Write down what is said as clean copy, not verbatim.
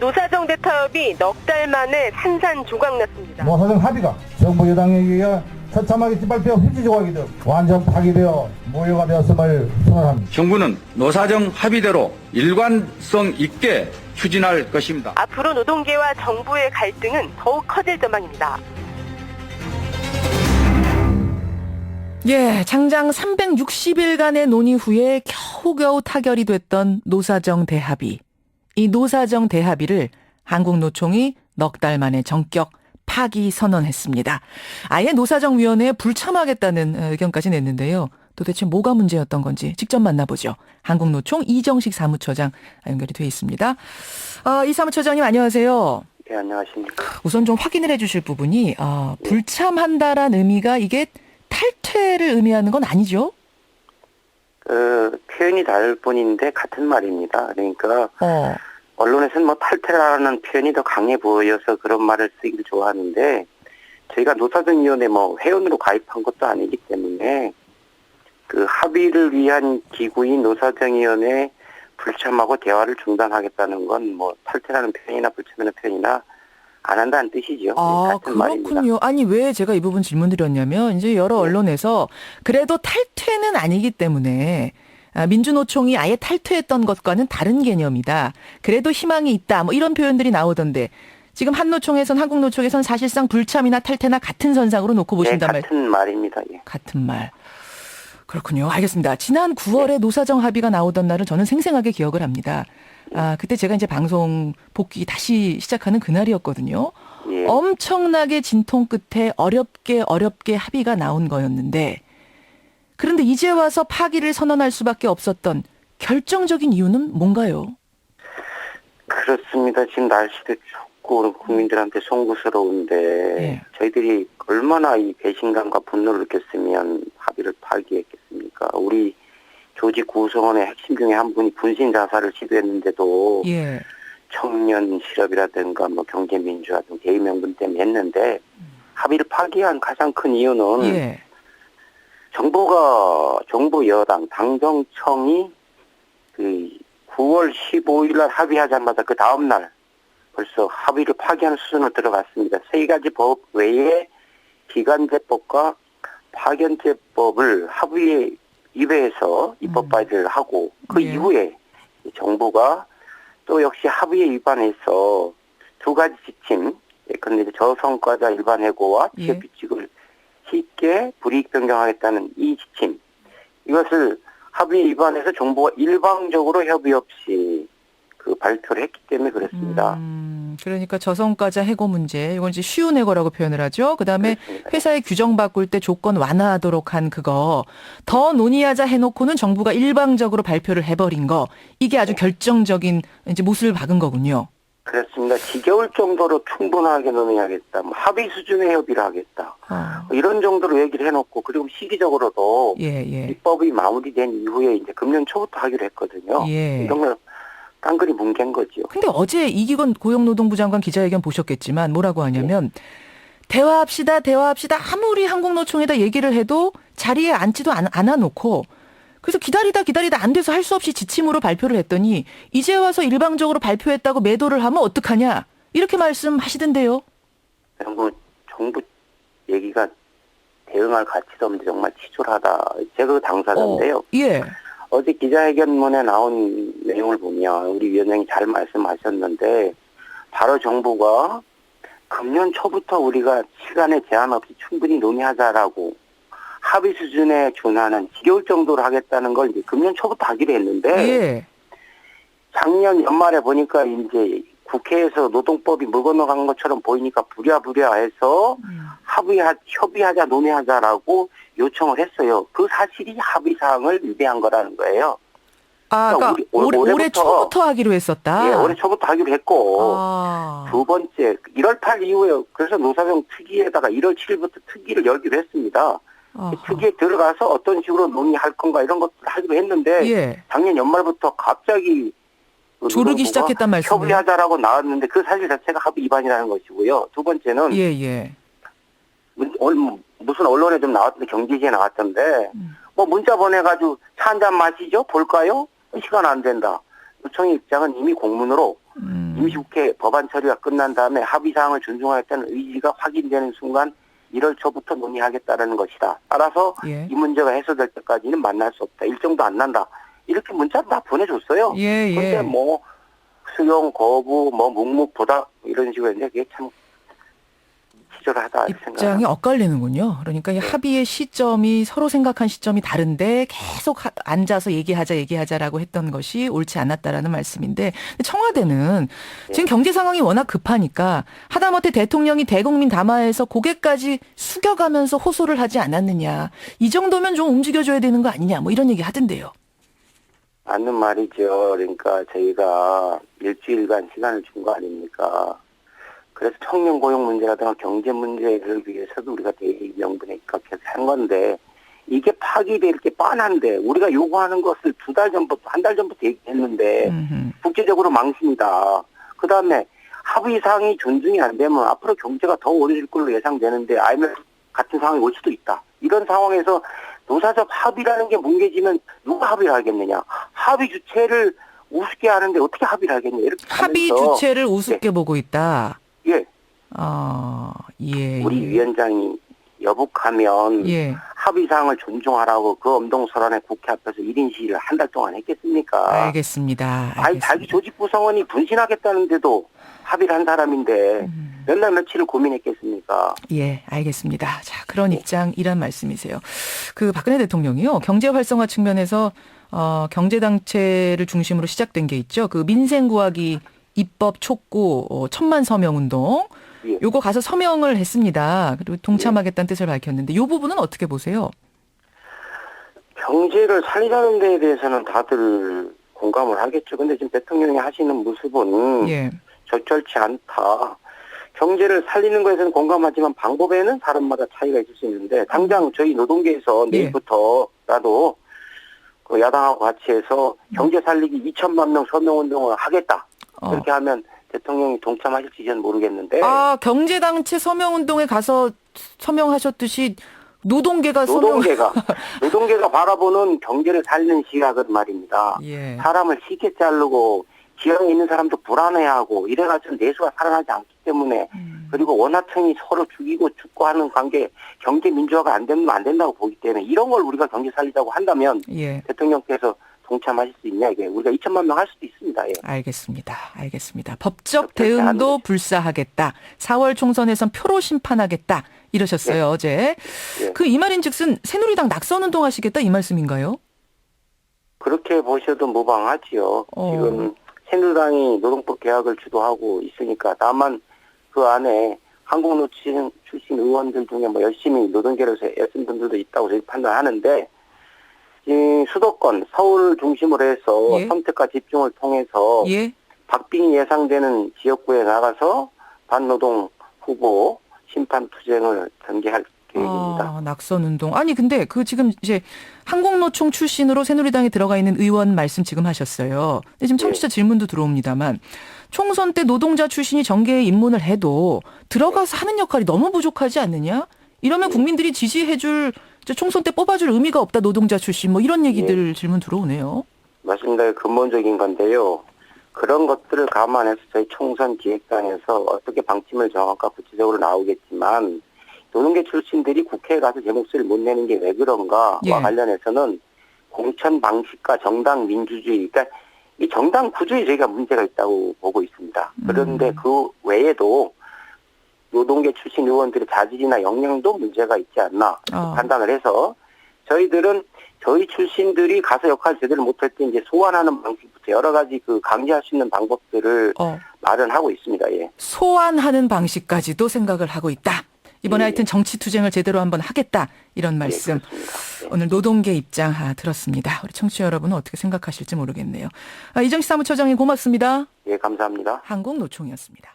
노사정 대타협이 넉 달 만에 산산조각났습니다. 노사정 합의가 정부 여당에 의해 처참하게 짓밟혀 휴지 조각이 등 완전 파기되어 무효가 되었음을 선언합니다. 정부는 노사정 합의대로 일관성 있게 추진할 것입니다. 앞으로 노동계와 정부의 갈등은 더욱 커질 전망입니다. 예, 장장 360일간의 논의 후에 겨우겨우 타결이 됐던 노사정 대합의. 이 노사정 대합의를 한국노총이 넉 달 만에 전격 파기 선언했습니다. 아예 노사정위원회에 불참하겠다는 의견까지 냈는데요. 도대체 뭐가 문제였던 건지 직접 만나보죠. 한국노총 이정식 사무처장 연결이 돼 있습니다. 이 사무처장님 안녕하세요. 네, 안녕하십니까. 우선 좀 확인을 해 주실 부분이 불참한다란 의미가 이게 탈퇴를 의미하는 건 아니죠? 표현이 다를 뿐인데 같은 말입니다. 그러니까 언론에서는 뭐 탈퇴라는 표현이 더 강해 보여서 그런 말을 쓰기를 좋아하는데 저희가 노사정위원회 뭐 회원으로 가입한 것도 아니기 때문에 그 합의를 위한 기구인 노사정위원회 불참하고 대화를 중단하겠다는 건 뭐 탈퇴라는 표현이나 불참이라는 표현이나 안 한다는 뜻이죠. 같은 그렇군요. 말입니다. 아니 왜 제가 이 부분 질문드렸냐면 이제 여러 언론에서 그래도 탈퇴는 아니기 때문에 민주노총이 아예 탈퇴했던 것과는 다른 개념이다. 그래도 희망이 있다. 뭐 이런 표현들이 나오던데 지금 한노총에선 한국노총에선 사실상 불참이나 탈퇴나 같은 선상으로 놓고 보신단 말. 같은 말입니다. 예. 같은 말. 그렇군요. 알겠습니다. 지난 9월에 노사정 합의가 나오던 날을 저는 생생하게 기억을 합니다. 그때 제가 이제 방송 복귀 다시 시작하는 그날이었거든요. 예. 엄청나게 진통 끝에 어렵게 합의가 나온 거였는데 그런데 이제 와서 파기를 선언할 수밖에 없었던 결정적인 이유는 뭔가요? 그렇습니다. 지금 날씨도 춥고 국민들한테 송구스러운데 저희들이 얼마나 이 배신감과 분노를 느꼈으면 합의를 파기했겠습니까? 우리 조직 구성원의 핵심 중에 한 분이 분신 자살을 시도했는데도 청년 실업이라든가 뭐 경제민주화 등 대의 명분 때문에 했는데 합의를 파기한 가장 큰 이유는 정부 여당 당정청이 그 9월 15일 날 합의하자마자 그 다음 날 벌써 합의를 파기하는 수준으로 들어갔습니다. 세 가지 법 외에 기간제법과 파견제법을 합의에 입회해서 입법 발의를 하고 그 이후에 정부가 또 역시 합의에 위반해서 두 가지 지침, 예컨대 저성과자 일반 해고와 취업 규칙을 쉽게 불이익 변경하겠다는 이 지침, 이것을 합의에 위반해서 정부가 일방적으로 협의 없이 그 발표를 했기 때문에 그렇습니다. 그러니까 저성과자 해고 문제, 이건 이제 쉬운 해고라고 표현을 하죠. 그다음에 그렇습니다. 회사의 규정 바꿀 때 조건 완화하도록 한 그거 더 논의하자 해놓고는 정부가 일방적으로 발표를 해버린 거, 이게 아주 결정적인 이제 못을 박은 거군요. 그렇습니다. 지겨울 정도로 충분하게 논의하겠다. 뭐 합의 수준의 협의를 하겠다. 이런 정도로 얘기를 해놓고 그리고 시기적으로도 입법이 마무리된 이후에 이제 금년 초부터 하기로 했거든요. 이런 걸 깡그리 뭉갠 거죠. 근데 어제 이기건 고용노동부 장관 기자회견 보셨겠지만 뭐라고 하냐면 대화합시다. 아무리 한국노총에다 얘기를 해도 자리에 앉지도 않아놓고 그래서 기다리다 안 돼서 할 수 없이 지침으로 발표를 했더니 이제 와서 일방적으로 발표했다고 매도를 하면 어떡하냐 이렇게 말씀하시던데요. 정부 얘기가 대응할 가치도 없는데 정말 치졸하다. 제가 그 당사자인데요. 어제 기자회견문에 나온 내용을 보면 우리 위원장이 잘 말씀하셨는데 바로 정부가 금년 초부터 우리가 시간에 제한 없이 충분히 논의하자라고 합의 수준에 준하는 지겨울 정도로 하겠다는 걸 이제 금년 초부터 하기로 했는데 작년 연말에 보니까 이제 국회에서 노동법이 묵어너간 것처럼 보이니까 부랴부랴해서 협의하자 논의하자라고 요청을 했어요. 그 사실이 합의 사항을 위배한 거라는 거예요. 그러니까 올해 초부터 하기로 했었다. 예, 올해 초부터 하기로 했고 두 번째 1월 8일 이후에 그래서 노사정 특위에다가 1월 7일부터 특위를 열기로 했습니다. 특위에 들어가서 어떤 식으로 논의할 건가 이런 것들을 하기로 했는데 작년 연말부터 갑자기 조르기 시작했단 말씀이에요. 협의하자라고 나왔는데 그 사실 자체가 합의 위반이라는 것이고요. 두 번째는 무슨 언론에 좀 나왔던데 경제지에 나왔던데 뭐 문자 보내가지고 차 한잔 마시죠? 볼까요? 시간 안 된다. 노총의 입장은 이미 공문으로 임시국회 법안 처리가 끝난 다음에 합의사항을 존중하겠다는 의지가 확인되는 순간 1월 초부터 논의하겠다는 것이다. 따라서 예. 이 문제가 해소될 때까지는 만날 수 없다. 일정도 안 난다. 이렇게 문자 다 보내줬어요. 예, 예. 근데 뭐 수용 거부, 뭐 묵묵 보답 이런 식으로 했는데 그게 참 치졸하다 입장이 생각합니다. 엇갈리는군요. 그러니까 이 합의의 시점이 서로 생각한 시점이 다른데 계속 앉아서 얘기하자라고 했던 것이 옳지 않았다라는 말씀인데 청와대는 지금 경제 상황이 워낙 급하니까 하다못해 대통령이 대국민 담화에서 고개까지 숙여가면서 호소를 하지 않았느냐. 이 정도면 좀 움직여줘야 되는 거 아니냐. 뭐 이런 얘기 하던데요. 맞는 말이죠. 그러니까 저희가 일주일간 시간을 준 거 아닙니까? 그래서 청년 고용 문제라든가 경제 문제를 위해서도 우리가 대의 명분에 입각해서 한 건데 이게 파기될 게 뻔한데 우리가 요구하는 것을 2달 전부터, 1달 전부터 얘기했는데 국제적으로 망신이다. 그다음에 합의사항이 존중이 안 되면 앞으로 경제가 더 어려질 걸로 예상되는데 IMF 같은 상황이 올 수도 있다. 이런 상황에서 노사적 합의라는 게 뭉개지면 누가 합의를 하겠느냐. 합의 주체를 우습게 하는데 어떻게 합의를 하겠냐. 이렇게 합의 하면서 주체를 우습게 네. 보고 있다. 예. 예. 우리 위원장이 여북하면 예. 합의사항을 존중하라고 그 엄동설안에 국회 앞에서 1인 시위를 한 달 동안 했겠습니까? 알겠습니다. 아니 자기 조직 구성원이 분신하겠다는데도 합의를 한 사람인데 몇 날 며칠을 고민했겠습니까? 예, 알겠습니다. 자, 그런 입장이란 말씀이세요. 그 박근혜 대통령이요, 경제 활성화 측면에서 경제당체를 중심으로 시작된 게 있죠. 그 민생 구하기 입법 촉구 1000만 서명 운동. 예. 요거 가서 서명을 했습니다. 그리고 동참하겠다는 뜻을 밝혔는데 요 부분은 어떻게 보세요? 경제를 살리자는 데에 대해서는 다들 공감을 하겠죠. 근데 지금 대통령이 하시는 모습은 예. 적절치 않다. 경제를 살리는 것에서는 공감하지만 방법에는 사람마다 차이가 있을 수 있는데 당장 저희 노동계에서 내일부터라도 그 야당하고 같이 해서 경제 살리기 2천만 명 서명운동을 하겠다. 이렇게 하면 대통령이 동참하실지 저는 모르겠는데. 경제단체 서명운동에 가서 서명하셨듯이 노동계가 바라보는 경제를 살리는 시각은 말입니다. 예. 사람을 쉽게 자르고 지역에 있는 사람도 불안해하고 이래가지고 내수가 살아나지 않기 때문에 그리고 원하층이 서로 죽고 하는 관계 경제 민주화가 안 되면 안 된다고 보기 때문에 이런 걸 우리가 경제 살리자고 한다면 예. 대통령께서 동참하실 수 있냐 이게 우리가 2천만 명 할 수도 있습니다. 예. 알겠습니다. 법적 대응도 불사하겠다. 4월 총선에선 표로 심판하겠다. 이러셨어요. 예. 어제. 예. 그 이 말인즉슨 새누리당 낙선운동 하시겠다 이 말씀인가요? 그렇게 보셔도 무방하지요. 지금 새누리당이 노동법 개혁을 주도하고 있으니까 다만 그 안에 한국노총 출신 의원들 중에 뭐 열심히 노동계를 애쓴 분들도 있다고 저희 판단하는데 이 수도권 서울 중심으로 해서 예. 선택과 집중을 통해서 예. 박빙이 예상되는 지역구에 나가서 반노동 후보 심판 투쟁을 전개할 계획입니다. 낙선운동. 아니 근데 그 지금 이제 한국노총 출신으로 새누리당에 들어가 있는 의원 말씀 지금 하셨어요. 근데 지금 청취자 질문도 들어옵니다만 총선 때 노동자 출신이 정계에 입문을 해도 들어가서 하는 역할이 너무 부족하지 않느냐? 이러면 국민들이 지지해줄 총선 때 뽑아줄 의미가 없다. 노동자 출신 뭐 이런 얘기들 질문 들어오네요. 맞습니다. 근본적인 건데요. 그런 것들을 감안해서 저희 총선 기획단에서 어떻게 방침을 정할까 구체적으로 나오겠지만 노동계 출신들이 국회에 가서 제 목소리를 못 내는 게 왜 그런가와 예. 관련해서는 공천 방식과 정당 민주주의, 그러니까 이 정당 구조에 저희가 문제가 있다고 보고 있습니다. 그런데 그 외에도 노동계 출신 의원들의 자질이나 역량도 문제가 있지 않나 판단을 해서 저희들은 저희 출신들이 가서 역할 제대로 못할 때 이제 소환하는 방식부터 여러 가지 그 강제할 수 있는 방법들을 마련하고 있습니다. 예. 소환하는 방식까지도 생각을 하고 있다. 이번에 예. 하여튼 정치투쟁을 제대로 한번 하겠다. 이런 말씀. 예, 오늘 노동계 입장 들었습니다. 우리 청취자 여러분은 어떻게 생각하실지 모르겠네요. 이정식 사무처장님 고맙습니다. 예, 감사합니다. 한국노총이었습니다.